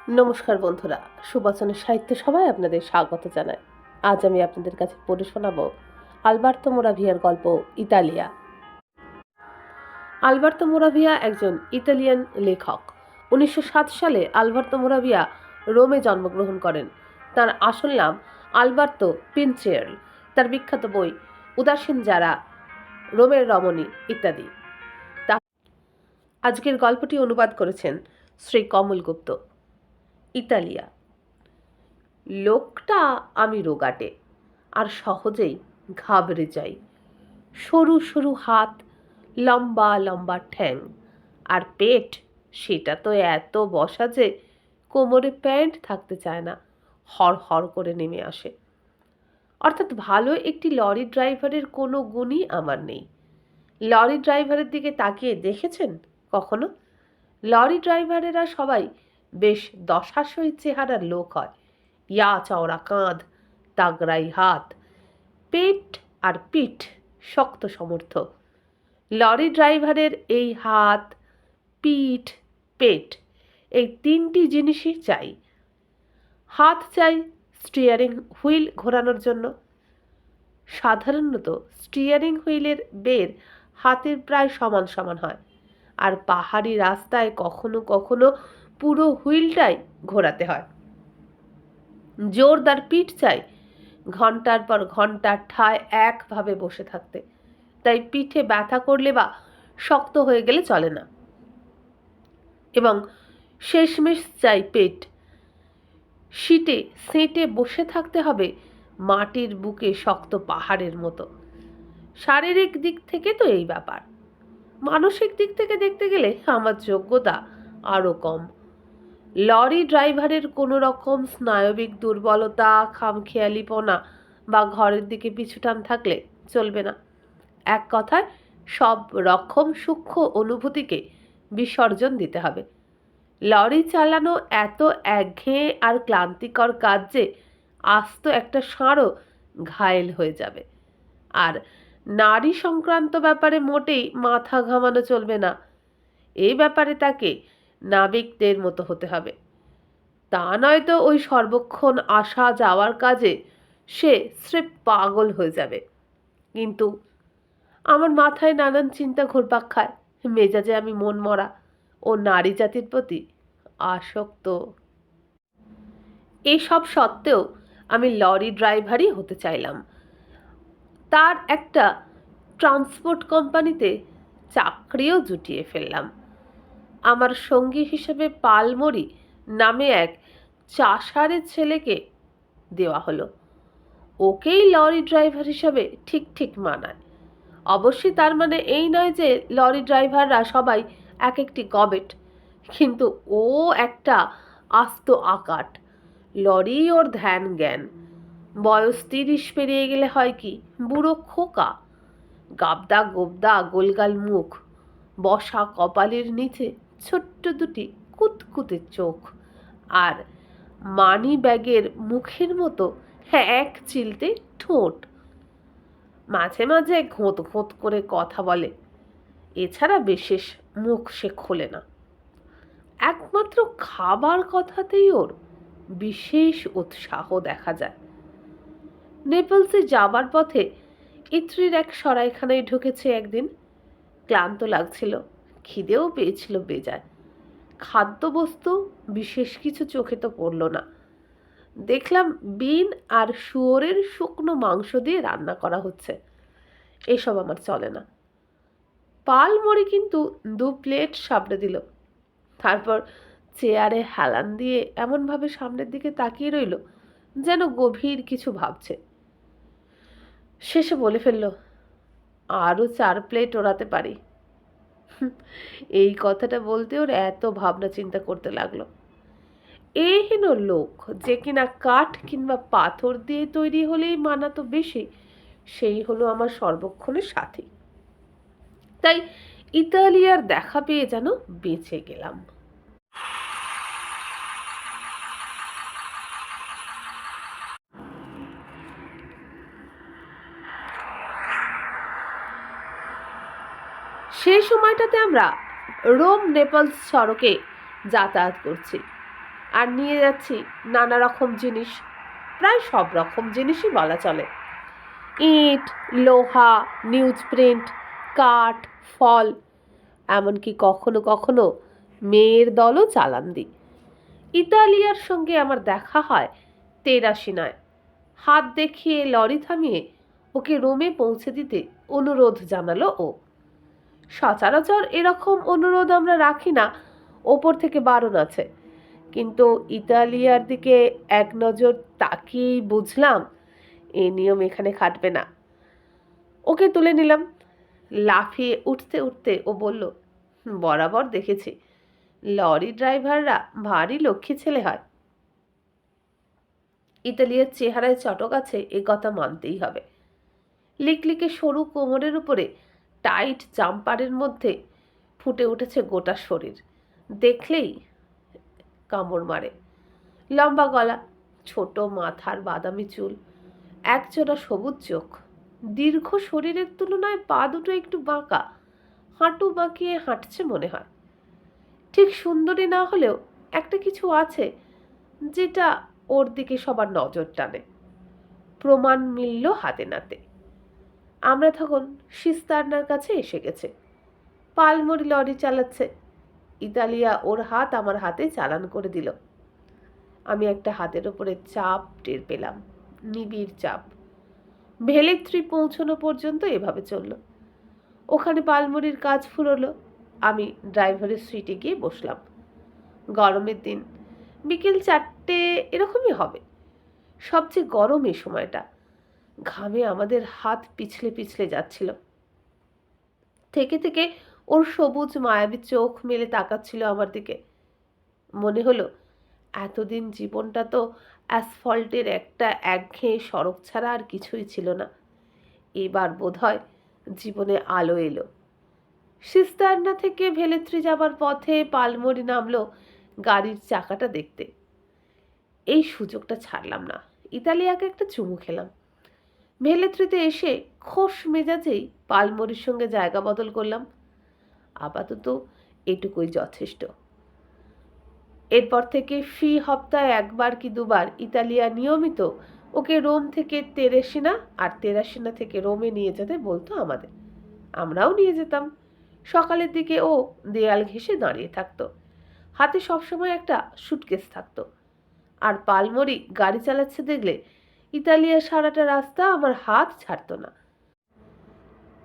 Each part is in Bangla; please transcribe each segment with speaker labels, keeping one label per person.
Speaker 1: নমস্কার বন্ধুরা, সুবচনের সাহিত্য সভায় আপনাদের স্বাগত জানাই। আজ আমি আপনাদের কাছে পড়ে শোনাব আলবার্তো মোরাভিয়ার গল্প ইতালিয়া। আলবার্তো মোরাভিয়া একজন ইতালিয়ান লেখক। 1907 সালে আলবার্তো মোরাভিয়া রোমে জন্মগ্রহণ করেন। তার আসল নাম আলবার্তো পিনচেরল। তার বিখ্যাত বই উদাসীন যারা, রোমের রমণী ইত্যাদি। আজকের গল্পটি অনুবাদ করেছেন শ্রী কমল গুপ্ত। ইতালিয়া। লোকটা আমি রোগাটে আর সহজেই ঘাবড়ে যাই। সরু সরু হাত, লম্বা লম্বা ঠ্যাং, আর পেট সেটা তো এত বসা যে কোমরে প্যান্ট থাকতে চায় না, হর হর করে নেমে আসে। অর্থাৎ ভালো একটি লরি ড্রাইভারের কোনো গুণই আমার নেই। লরি ড্রাইভারের দিকে তাকিয়ে দেখেছেন কখনো? লরি ড্রাইভারেরা সবাই বেশ দশাসই চেহারার লোক হয়। ইয়া চওড়া কাঁধ, তাগড়াই হাত, পেট আর পিঠ শক্ত সমর্থ। লরি ড্রাইভারের এই হাত, পিঠ, পেট, এই তিনটি জিনিসই চাই। হাত চাই স্টিয়ারিং হুইল ঘোরানোর জন্য। সাধারণত স্টিয়ারিং হুইলের বের হাতের প্রায় সমান সমান হয়, আর পাহাড়ি রাস্তায় কখনো কখনো পুরো হুইলটাই ঘোরাতে হয়। জোরদার পিঠ চাই ঘন্টার পর ঘন্টা ঠায় একভাবে বসে থাকতে, তাই পিঠে ব্যথা করলে বা শক্ত হয়ে গেলে চলে না। এবং শেষমেশ চাই পেট। সিটে সেঁটে বসে থাকতে হবে মাটির বুকে শক্ত পাহাড়ের মতো। শারীরিক দিক থেকে তো এই ব্যাপার। মানসিক দিক থেকে দেখতে গেলে আমার যোগ্যতা আরও কম। লরি ড্রাইভারের কোনো রকম স্নায়বিক দুর্বলতা, খামখেয়ালিপনা বা ঘরের দিকে পিছুটান থাকলে চলবে না। এক কথায় সব রকম সূক্ষ্ম অনুভূতিকে বিসর্জন দিতে হবে। লরি চালানো এত একঘেয়ে আর ক্লান্তিকর কাজ যে আস্ত একটা ষাঁড়ও ঘায়েল হয়ে যাবে। আর নারী সংক্রান্ত ব্যাপারে মোটেই মাথা ঘামানো চলবে না। এই ব্যাপারে তাকে নাবিকদের মতো হতে হবে। তা নয়তো ওই সর্বক্ষণ আসা যাওয়ার কাজে সে স্রেফ পাগল হয়ে যাবে। কিন্তু আমার মাথায় নানান চিন্তা ঘুরপাক খায়। মেজাজে আমি মন মরা ও নারী জাতির প্রতি আসক্ত। এইসব সত্ত্বেও আমি লরি ড্রাইভারই হতে চাইলাম। তার একটা ট্রান্সপোর্ট কোম্পানিতে চাকরিও জুটিয়ে ফেললাম। আমার সঙ্গী হিসেবে পালমরি নামে এক চাষারের ছেলেকে দেওয়া হলো। ওকেই লরি ড্রাইভার হিসাবে ঠিক ঠিক মানায়। অবশ্যই তার মানে এই নয় যে লরি ড্রাইভাররা সবাই এক একটি গবেট, কিন্তু ও একটা আস্ত আকাট। লরি ওর ধ্যান জ্ঞান। বয়স 30 পেরিয়ে গেলে হয় কি বুড়ো খোকা। গাবদা গোবদা গোলগাল মুখ, বসা কপালের নিচে ছোট্ট দুটি কুতকুতে চোখ, আর মানি ব্যাগের মুখের মতো এক চিলতে ঠোঁট। মাঝে মাঝে ঘোঁত ঘোঁত করে কথা বলে, এছাড়া বিশেষ মুখ সে খোলে না। একমাত্র খাবার কথাতেই ওর বিশেষ উৎসাহ দেখা যায়। নেপলসে যাবার পথে ইত্রির এক সরাইখানায় ঢুকেছে একদিন। ক্লান্ত লাগছিল, খিদেও পেয়েছিল বেজায়। খাদ্যবস্তু বিশেষ কিছু চোখে তো পড়ল না। দেখলাম বিন আর শুয়োরের শুকনো মাংস দিয়ে রান্না করা হচ্ছে। এসব আমার চলে না। পালমরি কিন্তু 2 প্লেট সামনে দিল, তারপর চেয়ারে হেলান দিয়ে এমনভাবে সামনের দিকে তাকিয়ে রইল যেন গভীর কিছু ভাবছে। শেষে বলে ফেলল, আরও 4 প্লেট ওড়াতে পারি। এই কথাটা বলতে ওর এত ভাবনা চিন্তা করতে লাগলো। এহেন লোক যে কিনা কাঠ কিংবা পাথর দিয়ে তৈরি হলেই মানাতো বেশি, সেই হলো আমার সর্বক্ষণের সাথী। তাই ইতালিয়ার দেখা পেয়ে যেন বেঁচে গেলাম। সেই সময়টাতে আমরা রোম নেপলস সড়কে যাতায়াত করছি। আর নিয়ে যাচ্ছি নানা রকম জিনিস, প্রায় সব রকম জিনিসই বলা চলে। ইট, লোহা, নিউজ প্রিন্ট, কাঠ, ফল, এমনকি কখনো কখনো মেয়ের দলও চালান দিই। ইতালিয়ার সঙ্গে আমার দেখা হয় তেরাশিনায়। হাত দেখিয়ে লরি থামিয়ে ওকে রোমে পৌঁছে দিতে অনুরোধ জানালো ও। সচরাচর এরকম অনুরোধ আমরা রাখি না, ওপর থেকে বারণ আছে। কিন্তু ইতালিয়ার দিকে এক নজর তাকিয়েই বুঝলাম এই নিয়ম এখানে খাটবে না। ওকে তুলে নিলাম। লাফিয়ে উঠতে উঠতে ও বলল, বরাবর দেখেছি লরি ড্রাইভাররা ভারী লক্ষ্মী ছেলে হয়। ইতালিয়ার চেহারায় চটক আছে, এ কথা মানতেই হবে। লিকলিকে সরু কোমরের উপরে টাইট জাম্পারের মধ্যে ফুটে উঠেছে গোটা শরীর, দেখলেই কামড় মারে। লম্বা গলা, ছোট মাথার বাদামি চুল, একজোড়া সবুজ চোখ, দীর্ঘ শরীরের তুলনায় পা দুটো একটু বাঁকা, হাঁটু বাঁকিয়ে হাঁটছে মনে হয়। ঠিক সুন্দরী না হলেও একটা কিছু আছে যেটা ওর দিকে সবার নজর টানে। প্রমাণ মিলল হাতে নাতে। আমরা তখন সিস্তারনার কাছে এসে গেছে। পালমরি লরি চালাচ্ছে। ইতালিয়া ওর হাত আমার হাতে চালান করে দিল। আমি একটা হাতের ওপরে চাপ টের পেলাম, নিবিড় চাপ। ভেলেত্রি পৌঁছানো পর্যন্ত এভাবে চলল। ওখানে পালমরির কাজ ফুরলো। আমি ড্রাইভারের সিটে গিয়ে বসলাম। গরমের দিন, বিকেল 4টে এরকমই হবে। সবচেয়ে গরম এই সময়টা। ঘামে আমাদের হাত পিছলে পিছলে যাচ্ছিল। থেকে থেকে ওর সবুজ মায়াবী চোখ মেলে তাকাচ্ছিল আমার দিকে। মনে হলো এতদিন জীবনটা তো অ্যাসফল্টের একটা একঘেয়ে সড়ক ছাড়া আর কিছুই ছিল না। এবার বোধহয় জীবনে আলো এলো। সিস্তারনা থেকে ভেলেত্রি যাবার পথে পালমরি নামলো গাড়ির চাকাটা দেখতে। এই সুযোগটা ছাড়লাম না। ইতালিয়াকে একটা চুমু খেলাম। ভেলেত্রিতে এসে খোশ মেজাজেই পালমরির সঙ্গে জায়গা বদল করলাম। আপাতত এটুকুই যথেষ্ট। এরপর থেকে ফি সপ্তাহে একবার কি দুবার ইতালিয়া নিয়মিত ওকে রোম থেকে তেরেসিনা আর তেরাসিনা থেকে রোমে নিয়ে যেতে বলতো আমাদের। আমরাও নিয়ে যেতাম। সকালের দিকে ও দেয়াল ঘেঁষে দাঁড়িয়ে থাকতো। হাতে সবসময় একটা সুটকেস থাকতো। আর পালমরি গাড়ি চালাচ্ছে দেখলে ইতালিয়া সারাটা রাস্তা আমার হাত ছাড়তো না।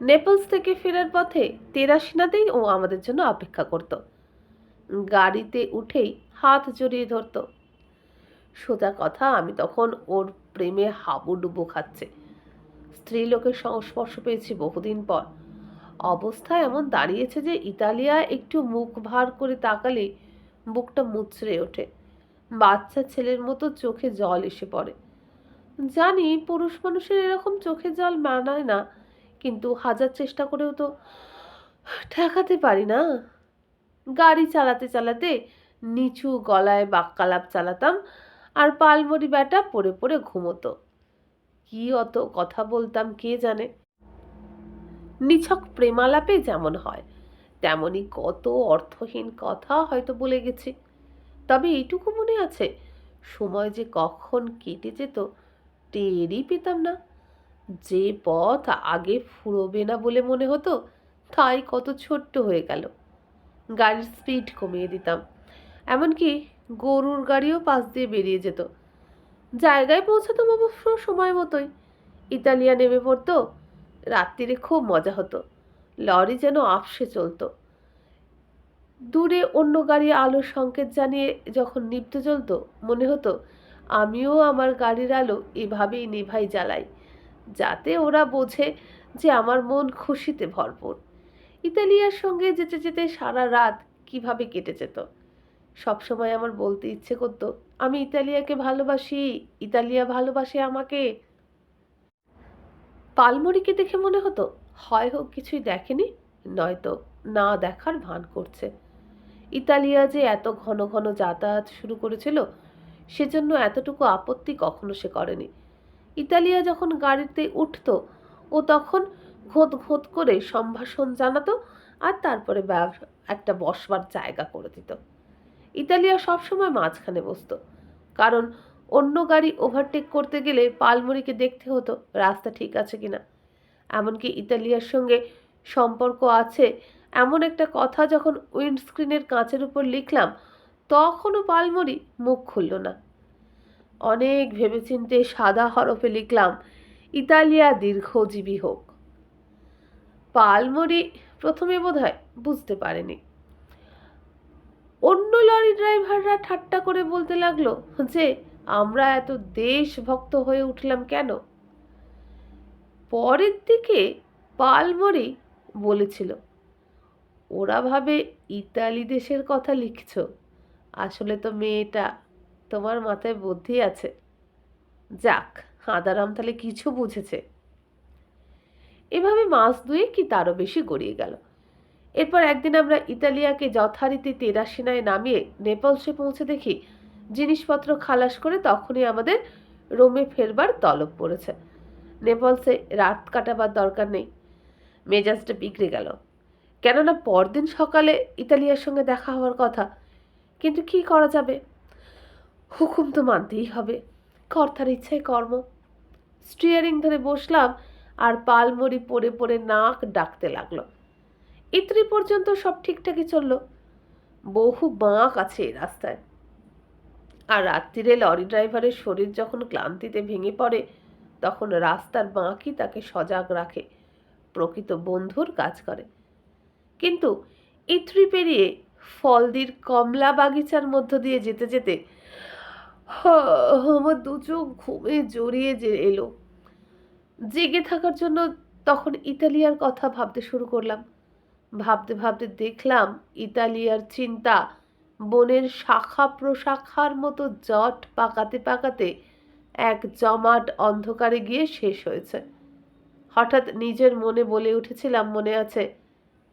Speaker 1: নেপলস থেকে ফেরার পথে তেরাসিনাতেই ও আমাদের জন্য অপেক্ষা করত। গাড়িতে উঠেই হাত জড়িয়ে ধরত। সোজা কথা, আমি তখন ওর প্রেমে হাবুডুবু খাচ্ছে। স্ত্রী লোকের সংস্পর্শ পেয়েছি বহুদিন পর। অবস্থা এমন দাঁড়িয়েছে যে ইতালিয়া একটু মুখ ভার করে তাকালে বুকটা মুচড়ে ওঠে। বাচ্চা ছেলের মতো চোখে জল এসে পড়ে। জানি পুরুষ মানুষের এরকম চোখে জল মানায় না, কিন্তু হাজার চেষ্টা করেও তো ঠেকাতে পারি না। গাড়ি চালাতে চালাতে নিচু গলায় বাক্যালাপ চালাতাম, আর পালমরি ব্যাটা পড়ে পড়ে ঘুমোতো। কি অত কথা বলতাম কে জানে। নিছক প্রেমালাপে যেমন হয় তেমনি কত অর্থহীন কথা হয়তো বলে গেছি। তবে এইটুকু মনে আছে, সময় যে কখন কেটে যেত টেরই পেতাম না। যে পথ আগে ফুরোবে না বলে মনে হতো, তাই কত ছোট্ট হয়ে গেল। গাড়ির স্পিড কমিয়ে দিতাম। এমনকি গরুর গাড়িও পাশ দিয়ে বেরিয়ে যেত। জায়গায় পৌঁছাতাম অবশ্য সময় মতোই। ইতালিয়া নেমে পড়তো। রাত্রিরে খুব মজা হতো। লরি যেন আফসে চলতো। দূরে অন্য গাড়ি আলোর সংকেত জানিয়ে যখন নিভতে চলতো, মনে হতো আমিও আমার গাড়ির আলো এভাবেই নেভাই জ্বালাই, যাতে ওরা বোঝে যে আমার মন খুশিতে ভরপুর। ইতালিয়ার সঙ্গে যেতে যেতে সারা রাত কিভাবে কেটে যেত। সবসময় আমার বলতে ইচ্ছে করতো, আমি ইতালিয়াকে ভালোবাসি, ইতালিয়া ভালোবাসে আমাকে। পালমরিকে দেখে মনে হতো হয় হোক কিছুই দেখেনি, নয়তো না দেখার ভান করছে। ইতালিয়া যে এত ঘন ঘন যাতায়াত শুরু করেছিল, সেজন্য এতটুকু আপত্তি কখনো সে করেনি। ইতালিয়া যখন গাড়িতে উঠতো, ও তখন ঘোঁত ঘোঁত করে সম্ভাষণ জানাতো, আর তারপরে একটা বসবার জায়গা করে দিত। ইতালিয়া সবসময় মাঝখানে বসতো, কারণ অন্য গাড়ি ওভারটেক করতে গেলে পালমুড়িকে দেখতে হতো রাস্তা ঠিক আছে কিনা। এমনকি ইতালিয়ার সঙ্গে সম্পর্ক আছে এমন একটা কথা যখন উইন্ডস্ক্রিনের কাঁচের উপর লিখলাম, তখনও পালমুড়ি মুখ খুলল না। অনেক ভেবেচিন্তে সাদা হরফে লিখলাম, ইতালিয়া দীর্ঘজীবী হোক। পালমুড়ি প্রথমে বোধহয় বুঝতে পারেনি। অন্য লরি ড্রাইভাররা ঠাট্টা করে বলতে লাগলো যে আমরা এত দেশভক্ত হয়ে উঠলাম কেন। পরের দিকে পালমুড়ি বলেছিল, ওরা ভাবে ইতালি দেশের কথা লিখছ, আসলে তো মেয়েটা তোমার মাথায় বুদ্ধি আছে। যাক, হাঁদারাম তাহলে কিছু বুঝেছে। এভাবে মাস দুয়েক কি তারও বেশি গড়িয়ে গেল। এরপর একদিন আমরা ইতালিয়াকে যথারীতি তেরাসিনায় নামিয়ে নেপলসে পৌঁছে দেখি জিনিসপত্র খালাস করে তখনই আমাদের রোমে ফেরবার তলব পড়েছে। নেপলসে রাত কাটাবার দরকার নেই। মেজাজটা বিগড়ে গেল, কেননা পরদিন সকালে ইতালিয়ার সঙ্গে দেখা হওয়ার কথা। কিন্তু কি করা যাবে, হুকুম তো মানতেই হবে, কর্তার ইচ্ছায় কর্ম। স্টিয়ারিং ধরে বসলাম আর পালমুড়ি পড়ে পড়ে নাক ডাকতে লাগলো। ইত্রি পর্যন্ত সব ঠিকঠাকই চলল। বহু বাঁক আছে এই রাস্তায়, আর রাত্রিরে লরি ড্রাইভারের শরীর যখন ক্লান্তিতে ভেঙে পড়ে তখন রাস্তার বাঁকই তাকে সজাগ রাখে, প্রকৃত বন্ধুর কাজ করে। কিন্তু ইত্রি পেরিয়ে ফলদির কমলা বাগিচার মধ্য দিয়ে যেতে যেতে আমার দু চোখ ঘুমে জড়িয়ে এলো। জেগে থাকার জন্য তখন ইতালিয়ার কথা ভাবতে শুরু করলাম। ভাবতে ভাবতে দেখলাম ইতালিয়ার চিন্তা বনের শাখা প্রশাখার মতো জট পাকাতে পাকাতে এক জমাট অন্ধকারে গিয়ে শেষ হয়েছে। হঠাৎ নিজের মনে বলে উঠেছিলাম, মনে আছে,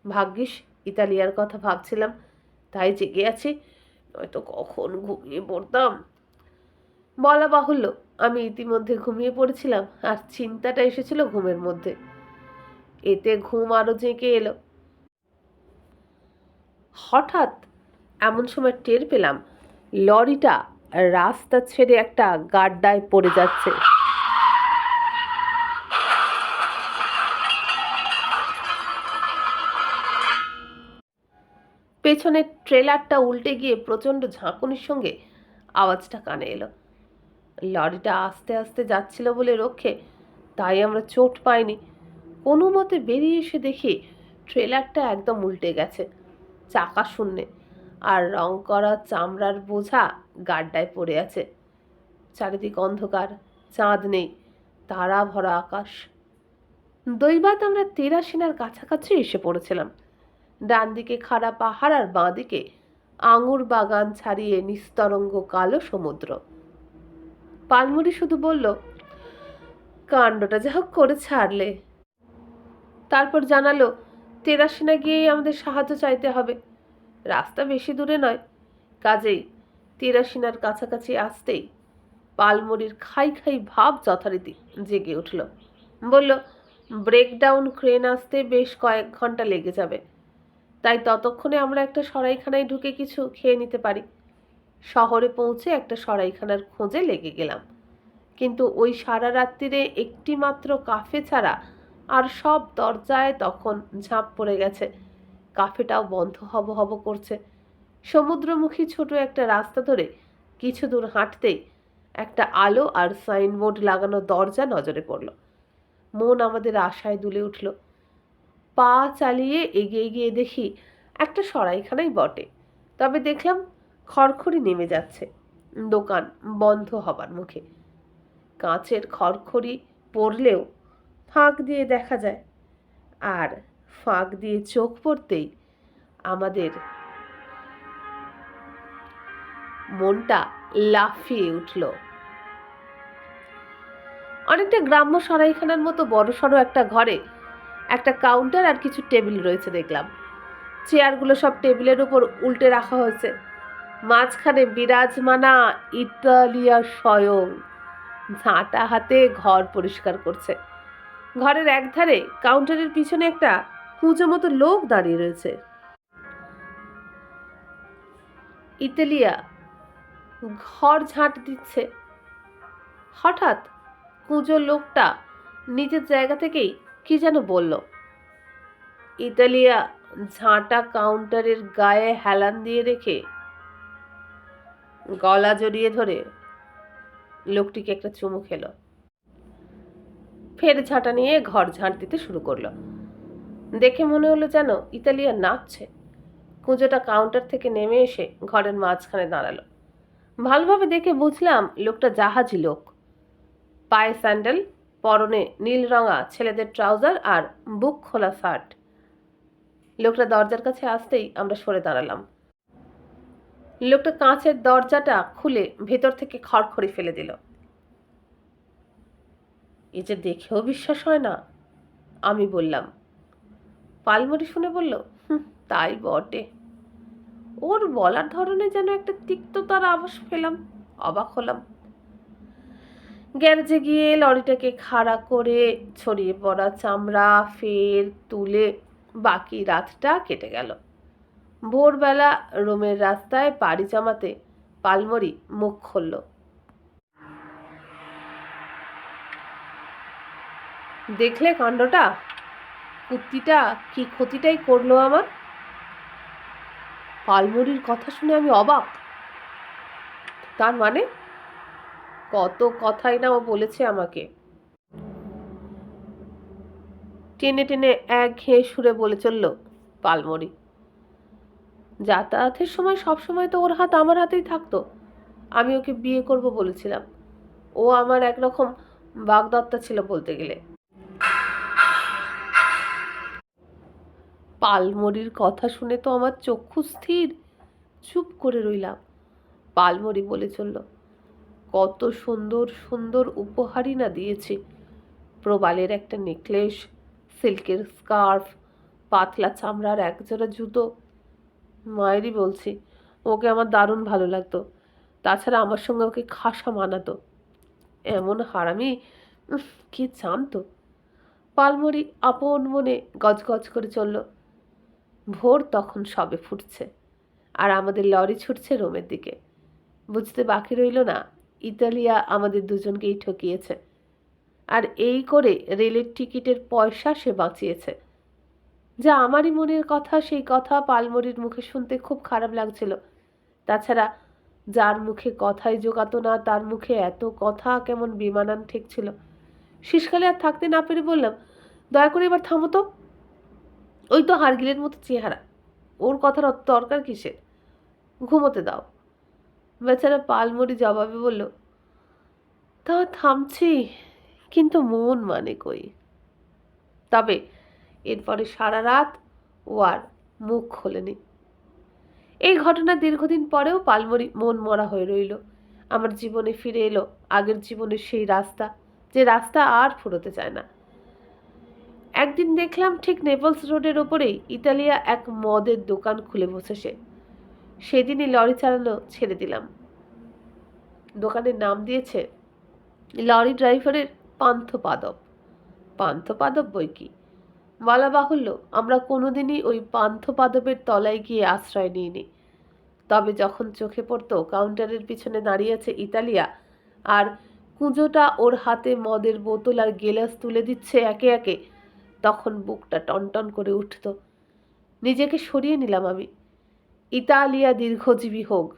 Speaker 1: ভাগ্যিস ইতালিয়ার কথা ভাবছিলাম তাই জেগে আছি, নয়তো কখন ঘুমিয়ে পড়তাম। বলা বাহুল্য, আমি ইতিমধ্যে ঘুমিয়ে পড়েছিলাম আর চিন্তাটা এসেছিল ঘুমের মধ্যে। এতে ঘুম আরো জেঁকে এলো। হঠাৎ এমন সময় টের পেলাম লরিটা রাস্তা ছেড়ে একটা গাড্ডায় পড়ে যাচ্ছে। পেছনের ট্রেলারটা উল্টে গিয়ে প্রচণ্ড ঝাঁকুনির সঙ্গে আওয়াজটা কানে এলো। লরিটা আস্তে আস্তে যাচ্ছিল বলে রক্ষে, তাই আমরা চোট পাইনি। কোনো মতে বেরিয়ে এসে দেখি ট্রেলারটা একদম উল্টে গেছে, চাকা শূন্যে, আর রং করা চামড়ার বোঝা গাড্ডায় পড়ে আছে। চারিদিক অন্ধকার, চাঁদ নেই, তারা ভরা আকাশ। দৈবাত আমরা তেরাসিনার কাছাকাছি এসে পড়েছিলাম। ডান দিকে খাড়া পাহাড় আর বাঁ দিকে আঙুর বাগান ছাড়িয়ে নিস্তরঙ্গ কালো সমুদ্র। পালমুড়ি শুধু বলল, কাণ্ডটা যা হোক করে ছাড়লে। তারপর জানালো তেরাসিনা গিয়েই আমাদের সাহায্য চাইতে হবে, রাস্তা বেশি দূরে নয়। কাজেই তেরাসিনার কাছাকাছি আসতেই পালমুড়ির খাই খাই ভাব যথারীতি জেগে উঠল। বলল, ব্রেকডাউন ক্রেন আসতে বেশ কয়েক ঘন্টা লেগে যাবে, তাই ততক্ষণে আমরা একটা সরাইখানায় ঢুকে কিছু খেয়ে নিতে পারি। শহরে পৌঁছে একটা সরাইখানার খোঁজে লেগে গেলাম, কিন্তু ওই সারা রাত্রিরে একটি মাত্র কাফে ছাড়া আর সব দরজায় তখন ঝাঁপ পড়ে গেছে। কাফেটাও বন্ধ হব হব করছে। সমুদ্রমুখী ছোট একটা রাস্তা ধরে কিছু দূর হাঁটতেই একটা আলো আর সাইনবোর্ড লাগানো দরজা নজরে পড়ল। মন আমাদের আশায় দুলে উঠল। পা চালিয়ে এগিয়ে গিয়ে দেখি একটা সরাইখানাই বটে, তবে দেখলাম খড়খড়ি নেমে যাচ্ছে, দোকান বন্ধ হবার মুখে। কাঁচের খড়খড়ি পড়লেও ফাঁক দিয়ে দেখা যায়, আর ফাঁক দিয়ে চোখ পড়তেই আমাদের মনটা লাফিয়ে উঠল। অনেকটা গ্রাম্য সরাইখানার মতো বড়সড় একটা ঘরে একটা কাউন্টার আর কিছু টেবিল রয়েছে দেখলাম। চেয়ারগুলো সব টেবিলের উপর উল্টে রাখা হয়েছে। মাঝখানে বিরাজমানা ইতালিয়া স্বয়ং ঝাঁটা হাতে ঘর পরিষ্কার করছে। ঘরের একধারে কাউন্টারের পিছনে একটা কুঁজো মতো লোক দাঁড়িয়ে রয়েছে। ইতালিয়া ঘর ঝাঁট দিচ্ছে। হঠাৎ কুঁজো লোকটা নিজের জায়গা থেকেই কি যেন বলল। ইতালিয়া ঝাঁটা কাউন্টারের গায়ে হেলান দিয়ে রেখে গলা জড়িয়ে ধরে লোকটিকে একটা চুমু খেলো। ফের ঝাঁটা নিয়ে ঘর ঝাঁট দিতে শুরু করলো। দেখে মনে হলো যেন ইতালিয়া নাচছে। কুঁজোটা কাউন্টার থেকে নেমে এসে ঘরের মাঝখানে দাঁড়ালো। ভালোভাবে দেখে বুঝলাম লোকটা জাহাজি লোক। পায়ে স্যান্ডেল, পরনে নীল রঙা ছেলেদের ট্রাউজার আর বুক খোলা শার্ট। লোকটা দরজার কাছে আসতেই আমরা সরে দাঁড়ালাম। লোকটা কাঁচের দরজাটা খুলে ভেতর থেকে খড়খড়ি ফেলে দিল। এ যে দেখেও বিশ্বাস হয় না, আমি বললাম। পালমুড়ি শুনে বলল, তাই বটে। ওর বলার ধরনে যেন একটা তিক্ততার আভাস পেলাম। অবাক হলাম। গ্যারেজে গিয়ে লরিটাকে খাড়া করে ছড়িয়ে পড়া চামড়া ফের তুলে বাকি রাতটা কেটে গেল। ভোরবেলা রোমের রাস্তায় পাড়ি জমাতে পালমুড়ি মুখ খুলল। দেখলে কাণ্ডটা? কুত্তিটা কি ক্ষতিটাই করলো আমার। পালমুড়ির কথা শুনে আমি অবাক। তার মানে? কত কথাই না ও বলেছে আমাকে। টেনে টেনে একঘেয়ে সুরে বলে চলল পালমুড়ি। যাতায়াতের সময় সবসময় তো ওর হাত আমার হাতেই থাকতো। আমি ওকে বিয়ে করব বলেছিলাম। ও আমার একরকম বাগদত্তা ছিল বলতে গেলে। পালমুড়ির কথা শুনে তো আমার চক্ষু স্থির। চুপ করে রইলাম। পালমুড়ি বলে চলল, কত সুন্দর সুন্দর উপহারই না দিয়েছি। প্রবালের একটা নেকলেস, সিল্কের স্কার্ফ, পাতলা চামড়ার একজোড়া জুতো। মায়েরই বলছি, ওকে আমার দারুণ ভালো লাগতো। তাছাড়া আমার সঙ্গে ওকে খাসা মানাতো। এমন হারামি কে জানতো। পালমুড়ি আপন মনে গজগজ করে চলল। ভোর তখন সবে ফুটছে, আর আমাদের লরি ছুটছে রোমের দিকে। বুঝতে বাকি রইল না, ইতালিয়া আমাদের দুজনকেই ঠকিয়েছে। আর এই করে রেলের টিকিটের পয়সা সে বাঁচিয়েছে। যা আমারই মনের কথা, সেই কথা পালমুড়ির মুখে শুনতে খুব খারাপ লাগছিল। তাছাড়া যার মুখে কথাই জোগাতো না, তার মুখে এত কথা কেমন বেমানান ঠেকছিল। শেষকালে আর থাকতে না পেরে বললাম, দয়া করে এবার থামো তো। ওই তো হারগিলের মতো চেহারা, ওর কথার অত দরকার কিসের? ঘুমোতে দাও। বেচারা পালমুড়ি জবাবে বলল, তা থামছি, কিন্তু মন মানে কই। তবে এরপরে সারা রাত ও আর মুখ খোলেনি। এই ঘটনা দীর্ঘদিন পরেও পালমুড়ি মন মরা হয়ে রইল। আমার জীবনে ফিরে এলো আগের জীবনের সেই রাস্তা, যে রাস্তা আর ফুরোতে চায় না। একদিন দেখলাম ঠিক নেপলস রোডের ওপরেই ইতালিয়া এক মদের দোকান খুলে বসেছে। সেদিনই লরি চালানো ছেড়ে দিলাম। দোকানের নাম দিয়েছে লরি ড্রাইভারের পান্থপাদব। পান্থপাদব বই কি, বলা বাহুল্য আমরা কোনোদিনই ওই পান্থপাদবের তলায় গিয়ে আশ্রয় নিইনি। তবে যখন চোখে পড়তো কাউন্টারের পিছনে দাঁড়িয়ে আছে ইতালিয়া, আর কুঁজোটা ওর হাতে মদের বোতল আর গেলাস তুলে দিচ্ছে একে একে, তখন বুকটা টনটন করে উঠত। নিজেকে সরিয়ে নিলাম আমি। ইতালিয়া দীর্ঘজীবী হোক,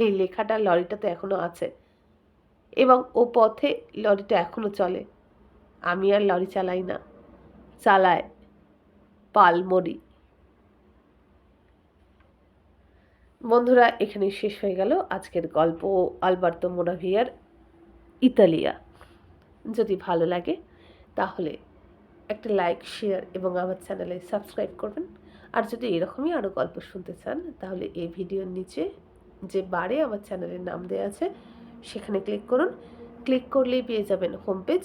Speaker 1: এই লেখাটা লরিটাতে এখনো আছে, এবং ও পথে লরিটা এখনো চলে। আমি আর লরি চালাই না, চালায় পালমুড়ি। বন্ধুরা, এখানে শেষ হয়ে গেল আজকের গল্প আলবার্তো মোরাভিয়ার ইতালিয়া। যদি ভালো লাগে তাহলে একটা লাইক, শেয়ার এবং আমার চ্যানেলে সাবস্ক্রাইব করবেন। আর যদি এরকমই আরও গল্প শুনতে চান তাহলে এই ভিডিওর নিচে যে বারে আমার চ্যানেলের নাম দেওয়া আছে সেখানে ক্লিক করুন। ক্লিক করলেই পেয়ে যাবেন হোম পেজ।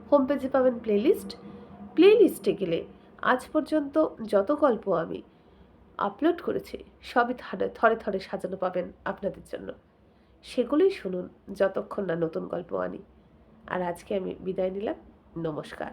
Speaker 1: হোম পেজে পাবেন প্লেলিস্ট। প্লেলিস্টে গেলে আজ পর্যন্ত যত গল্প আমি আপলোড করেছি সবই থরে থরে সাজানো পাবেন আপনাদের জন্য। সেগুলোই শুনুন যতক্ষণ না নতুন গল্প আনি। আর আজকে আমি বিদায় নিলাম। নমস্কার।